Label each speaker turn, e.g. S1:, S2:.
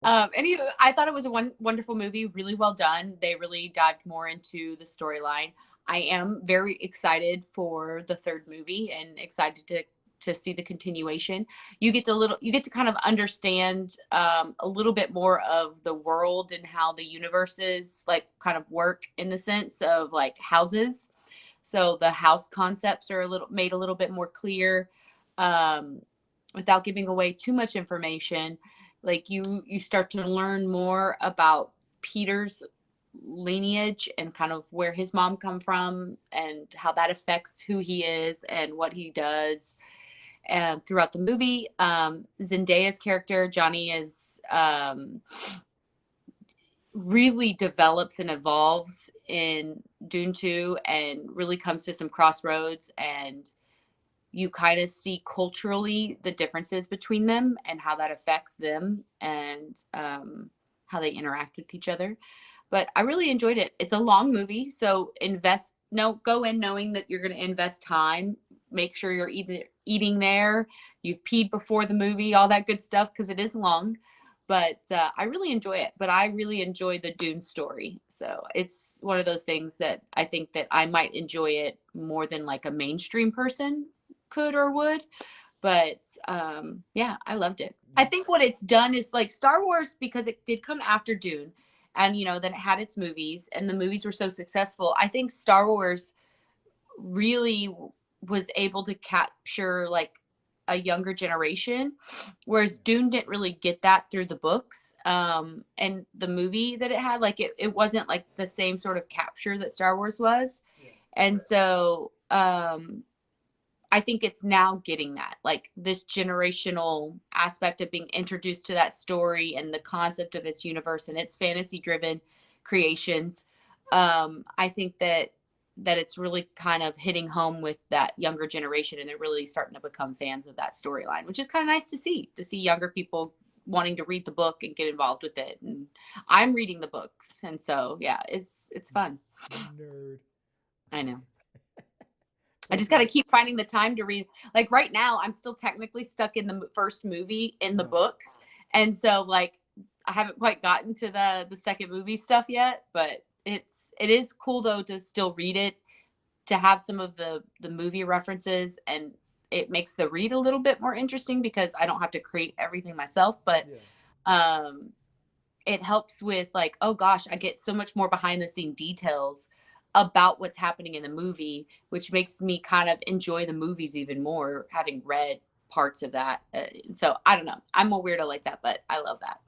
S1: I thought it was a wonderful movie, really well done. They really dived more into the storyline. I am very excited for the third movie and excited to see the continuation. You get to kind of understand a little bit more of the world and how the universes like kind of work in the sense of like houses. So the house concepts are a little bit more clear, um, without giving away too much information. Like you start to learn more about Peter's lineage and kind of where his mom come from and how that affects who he is and what he does. And throughout the movie, Zendaya's character Johnny is really develops and evolves in Dune 2 and really comes to some crossroads, and you kind of see culturally the differences between them and how that affects them, and how they interact with each other. But I really enjoyed it. It's a long movie, so go in knowing that you're going to invest time. Make sure you're either eating there, you've peed before the movie, all that good stuff, because it is long. But I really enjoy it. But I really enjoy the Dune story, so it's one of those things that I think that I might enjoy it more than like a mainstream person could or would. But yeah, I loved it. I think what it's done is like Star Wars, because it did come after Dune, and then it had its movies, and the movies were so successful. I think Star Wars really was able to capture like a younger generation, whereas Dune didn't really get that through the books, and the movie that it had. Like it wasn't like the same sort of capture that Star Wars was. And so I think it's now getting that, like this generational aspect of being introduced to that story and the concept of its universe and its fantasy driven creations. I think that it's really kind of hitting home with that younger generation, and they're really starting to become fans of that storyline, which is kind of nice to see younger people wanting to read the book and get involved with it. And I'm reading the books, and so yeah, it's fun.
S2: Nerd.
S1: I know. I just got
S2: Okay.
S1: to keep finding the time to read. Like right now, I'm still technically stuck in the first movie in the book, and so like I haven't quite gotten to the second movie stuff yet. But it is cool though to still read it, to have some of the movie references, and it makes the read a little bit more interesting because I don't have to create everything myself. But
S2: Yeah.
S1: um, it helps with like, oh gosh, I get so much more behind the scene details about what's happening in the movie, which makes me kind of enjoy the movies even more, having read parts of that. So I don't know. I'm a weirdo like that, but I love that.